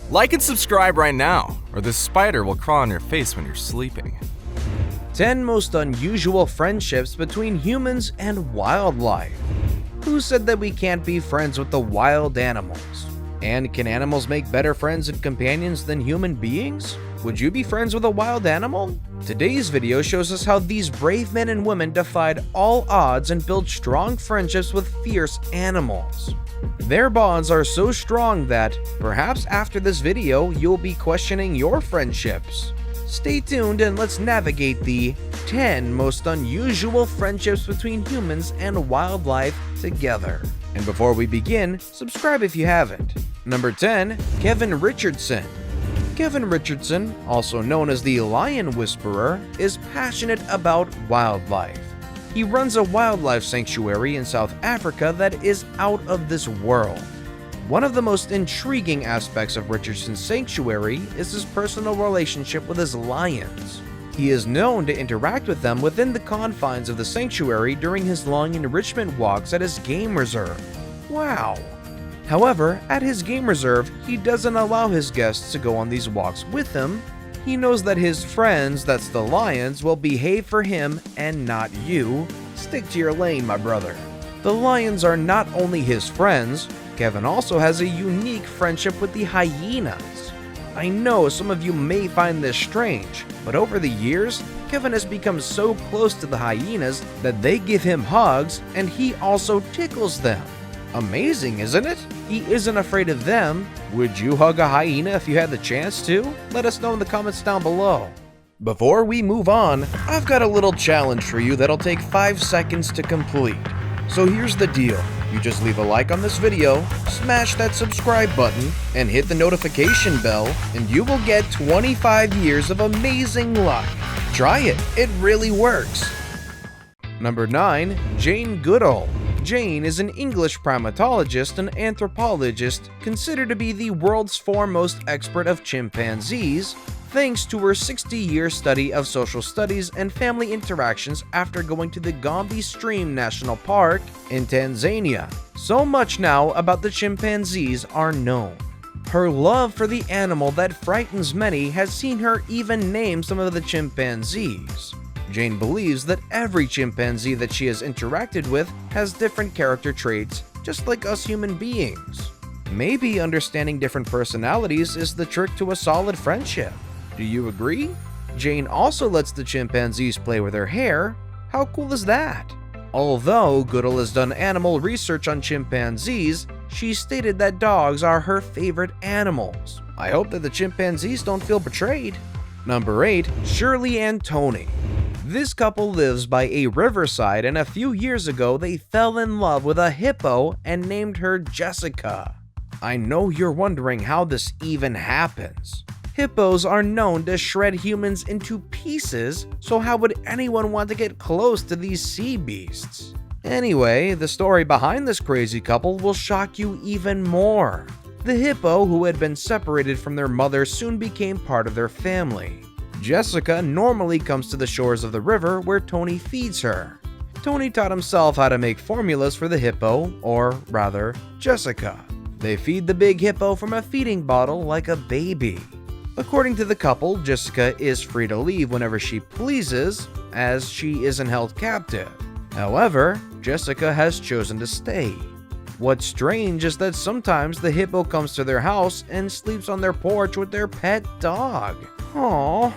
Like and subscribe right now, or this spider will crawl on your face when you're sleeping. 10 most unusual friendships between humans and wildlife. Who said that we can't be friends with the wild animals? And can animals make better friends and companions than human beings? Would you be friends with a wild animal? Today's video shows us how these brave men and women defied all odds and built strong friendships with fierce animals. Their bonds are so strong that, perhaps after this video, you'll be questioning your friendships. Stay tuned and let's navigate the 10 most unusual friendships between humans and wildlife together. And before we begin, subscribe if you haven't. Number 10. Kevin Richardson. Kevin Richardson, also known as the Lion Whisperer, is passionate about wildlife. He runs a wildlife sanctuary in South Africa that is out of this world. One of the most intriguing aspects of Richardson's sanctuary is his personal relationship with his lions. He is known to interact with them within the confines of the sanctuary during his long enrichment walks at his game reserve. Wow! However, at his game reserve, he doesn't allow his guests to go on these walks with him. He knows that his friends, that's the lions, will behave for him and not you. Stick to your lane, my brother. The lions are not only his friends, Kevin also has a unique friendship with the hyenas. I know some of you may find this strange, but over the years, Kevin has become so close to the hyenas that they give him hugs and he also tickles them. Amazing, isn't it? He isn't afraid of them. Would you hug a hyena if you had the chance to? Let us know in the comments down below. Before we move on, I've got a little challenge for you that'll take 5 seconds to complete. So here's the deal. You just leave a like on this video, smash that subscribe button, and hit the notification bell, and you will get 25 years of amazing luck. Try it, it really works. Number 9. Jane Goodall. Jane is an English primatologist and anthropologist considered to be the world's foremost expert of chimpanzees, thanks to her 60-year study of social studies and family interactions after going to the Gombe Stream National Park in Tanzania. So much now about the chimpanzees are known. Her love for the animal that frightens many has seen her even name some of the chimpanzees. Jane believes that every chimpanzee that she has interacted with has different character traits, just like us human beings. Maybe understanding different personalities is the trick to a solid friendship. Do you agree? Jane also lets the chimpanzees play with her hair. How cool is that? Although Goodall has done animal research on chimpanzees, she stated that dogs are her favorite animals. I hope that the chimpanzees don't feel betrayed. Number 8. Shirley and Tony. This couple lives by a riverside, and a few years ago they fell in love with a hippo and named her Jessica. I know you're wondering how this even happens. Hippos are known to shred humans into pieces, so how would anyone want to get close to these sea beasts? Anyway, the story behind this crazy couple will shock you even more. The hippo, who had been separated from their mother, soon became part of their family. Jessica normally comes to the shores of the river where Tony feeds her. Tony taught himself how to make formulas for the hippo, or rather, Jessica. They feed the big hippo from a feeding bottle like a baby. According to the couple, Jessica is free to leave whenever she pleases, as she isn't held captive. However, Jessica has chosen to stay. What's strange is that sometimes the hippo comes to their house and sleeps on their porch with their pet dog. Aww.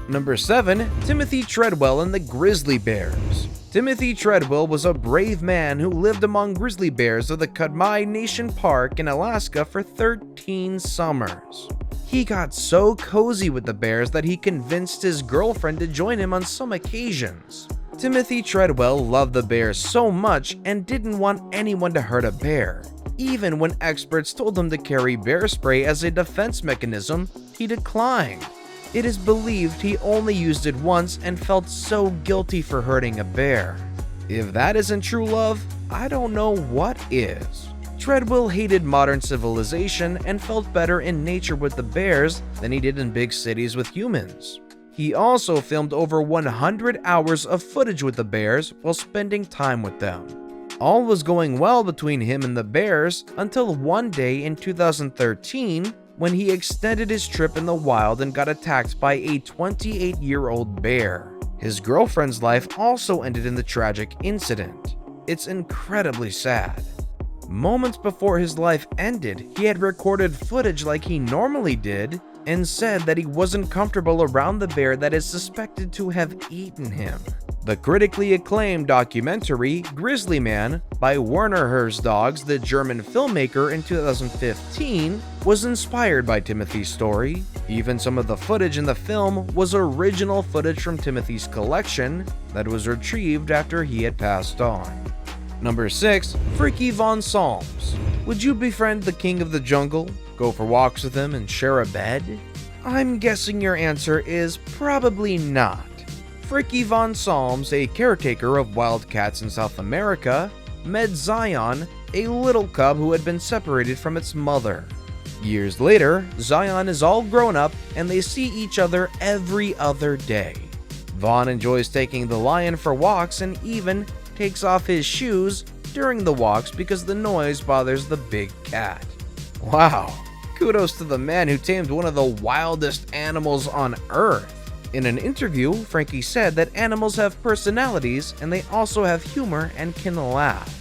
Number 7. Timothy Treadwell and the Grizzly Bears. Timothy Treadwell was a brave man who lived among grizzly bears of the Katmai Nation Park in Alaska for 13 summers. He got so cozy with the bears that he convinced his girlfriend to join him on some occasions. Timothy Treadwell loved the bears so much and didn't want anyone to hurt a bear. Even when experts told him to carry bear spray as a defense mechanism, he declined. It is believed he only used it once and felt so guilty for hurting a bear. If that isn't true love, I don't know what is. Treadwell hated modern civilization and felt better in nature with the bears than he did in big cities with humans. He also filmed over 100 hours of footage with the bears while spending time with them. All was going well between him and the bears until one day in 2013, when he extended his trip in the wild and got attacked by a 28-year-old bear. His girlfriend's life also ended in the tragic incident. It's incredibly sad. Moments before his life ended, he had recorded footage like he normally did and said that he wasn't comfortable around the bear that is suspected to have eaten him. The critically acclaimed documentary Grizzly Man by Werner Herzog's The German filmmaker in 2015 was inspired by Timothy's story. Even some of the footage in the film was original footage from Timothy's collection that was retrieved after he had passed on. Number 6. Freaky Von Salms. Would you befriend the king of the jungle, go for walks with him, and share a bed? I'm guessing your answer is probably not. Freaky Von Salms, a caretaker of wildcats in South America, met Zion, a little cub who had been separated from its mother. Years later, Zion is all grown up and they see each other every other day. Vaughn enjoys taking the lion for walks and even takes off his shoes during the walks because the noise bothers the big cat. Wow, kudos to the man who tamed one of the wildest animals on Earth. In an interview, Frankie said that animals have personalities and they also have humor and can laugh.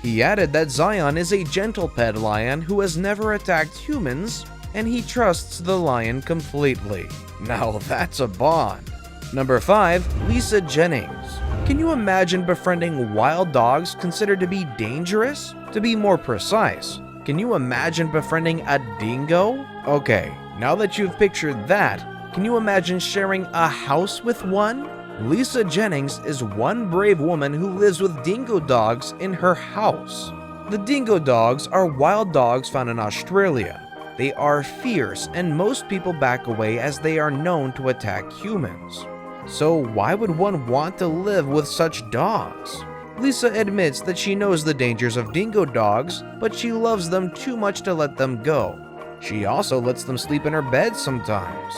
He added that Zion is a gentle pet lion who has never attacked humans, and he trusts the lion completely. Now that's a bond. Number 5. Lisa Jennings. Can you imagine befriending wild dogs considered to be dangerous? To be more precise, can you imagine befriending a dingo? Okay, now that you've pictured that, can you imagine sharing a house with one? Lisa Jennings is one brave woman who lives with dingo dogs in her house. The dingo dogs are wild dogs found in Australia. They are fierce and most people back away as they are known to attack humans. So why would one want to live with such dogs? Lisa admits that she knows the dangers of dingo dogs, but she loves them too much to let them go. She also lets them sleep in her bed sometimes.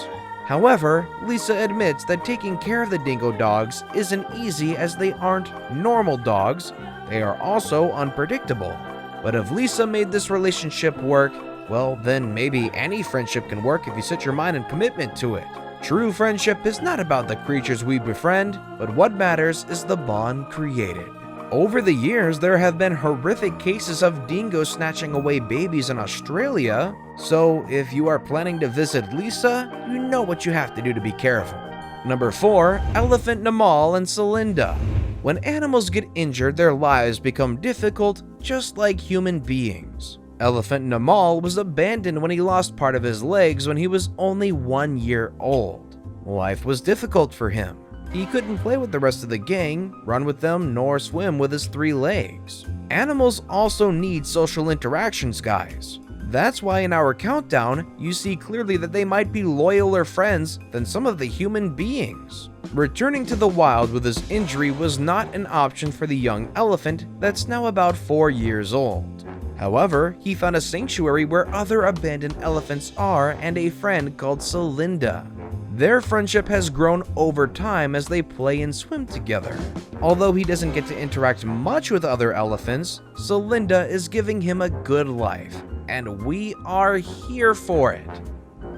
However, Lisa admits that taking care of the dingo dogs isn't easy as they aren't normal dogs, they are also unpredictable. But if Lisa made this relationship work, well, then maybe any friendship can work if you set your mind and commitment to it. True friendship is not about the creatures we befriend, but what matters is the bond created. Over the years, there have been horrific cases of dingoes snatching away babies in Australia, so if you are planning to visit Lisa, you know what you have to do to be careful. Number 4. Elephant Namal and Celinda. When animals get injured, their lives become difficult, just like human beings. Elephant Namal was abandoned when he lost part of his legs when he was only 1 year old. Life was difficult for him. He couldn't play with the rest of the gang, run with them, nor swim with his 3 legs. Animals also need social interactions, guys. That's why in our countdown, you see clearly that they might be loyaler friends than some of the human beings. Returning to the wild with his injury was not an option for the young elephant that's now about 4 years old. However, he found a sanctuary where other abandoned elephants are and a friend called Celinda. Their friendship has grown over time as they play and swim together. Although he doesn't get to interact much with other elephants, Celinda is giving him a good life, and we are here for it.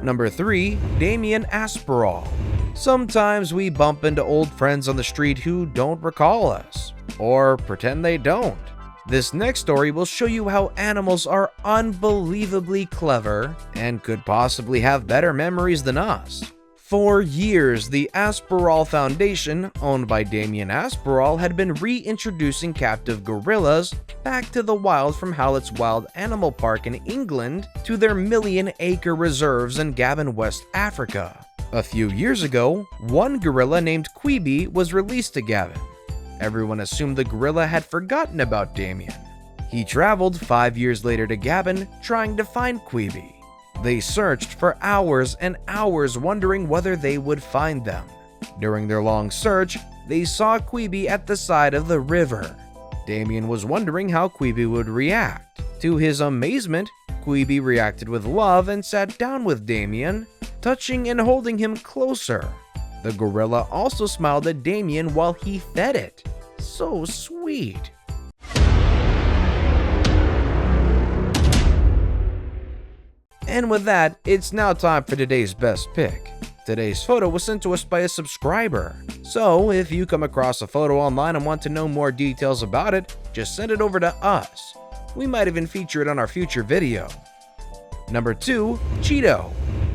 Number 3. Damien Astor. Sometimes we bump into old friends on the street who don't recall us, or pretend they don't. This next story will show you how animals are unbelievably clever and could possibly have better memories than us. For years, the Asperal Foundation, owned by Damien Astor, had been reintroducing captive gorillas back to the wild from Howlett's Wild Animal Park in England to their million-acre reserves in Gabon, West Africa. A few years ago, one gorilla named Quibi was released to Gabon. Everyone assumed the gorilla had forgotten about Damien. He traveled 5 years later to Gabon trying to find Quibi. They searched for hours and hours wondering whether they would find them. During their long search, they saw Quibi at the side of the river. Damien was wondering how Quibi would react. To his amazement, Quibi reacted with love and sat down with Damien, touching and holding him closer. The gorilla also smiled at Damien while he fed it. So sweet. And with that, it's now time for today's best pick. Today's photo was sent to us by a subscriber. So if you come across a photo online and want to know more details about it, just send it over to us. We might even feature it on our future video. Number 2. Cheeto.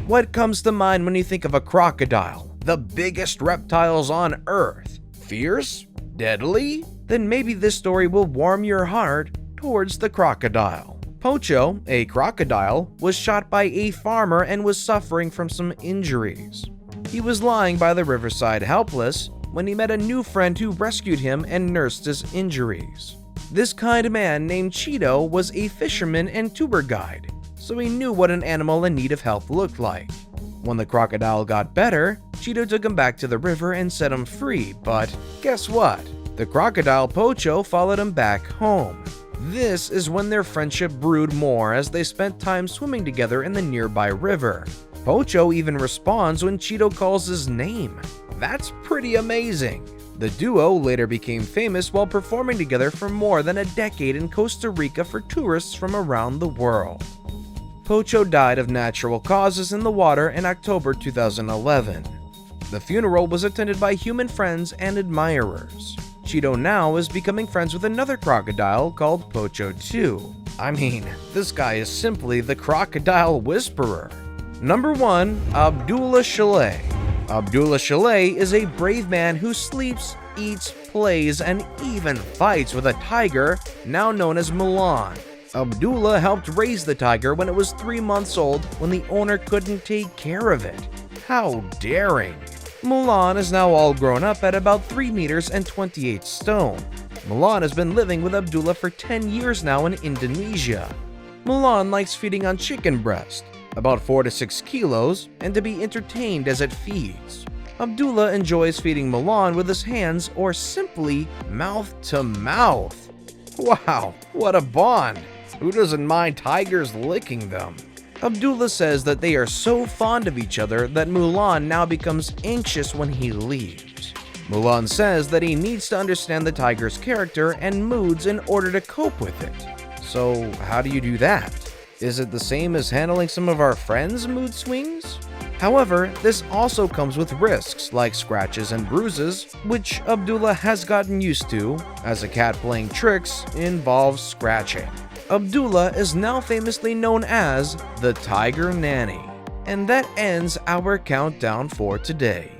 What comes to mind when you think of a crocodile? The biggest reptiles on Earth. Fierce? Deadly? Then maybe this story will warm your heart towards the crocodile. Pocho, a crocodile, was shot by a farmer and was suffering from some injuries. He was lying by the riverside helpless when he met a new friend who rescued him and nursed his injuries. This kind man named Cheeto was a fisherman and tour guide, so he knew what an animal in need of help looked like. When the crocodile got better, Cheeto took him back to the river and set him free, but guess what? The crocodile Pocho followed him back home. This is when their friendship brewed more as they spent time swimming together in the nearby river. Pocho even responds when Cheeto calls his name. That's pretty amazing. The duo later became famous while performing together for more than a decade in Costa Rica for tourists from around the world. Pocho died of natural causes in the water in October 2011. The funeral was attended by human friends and admirers. Cheeto now is becoming friends with another crocodile called Pocho 2. I mean, this guy is simply the crocodile whisperer. Number 1. Abdullah Chalet. Abdullah Chalet is a brave man who sleeps, eats, plays, and even fights with a tiger, now known as Milan. Abdullah helped raise the tiger when it was 3 months old when the owner couldn't take care of it. How daring! Milan is now all grown up at about 3 meters and 28 stone. Milan has been living with Abdullah for 10 years now in Indonesia. Milan likes feeding on chicken breast, about 4 to 6 kilos, and to be entertained as it feeds. Abdullah enjoys feeding Milan with his hands or simply mouth to mouth. Wow, what a bond! Who doesn't mind tigers licking them? Abdullah says that they are so fond of each other that Mulan now becomes anxious when he leaves. Mulan says that he needs to understand the tiger's character and moods in order to cope with it. So how do you do that? Is it the same as handling some of our friends' mood swings? However, this also comes with risks like scratches and bruises, which Abdullah has gotten used to, as a cat playing tricks involves scratching. Abdullah is now famously known as the Tiger Nanny. And that ends our countdown for today.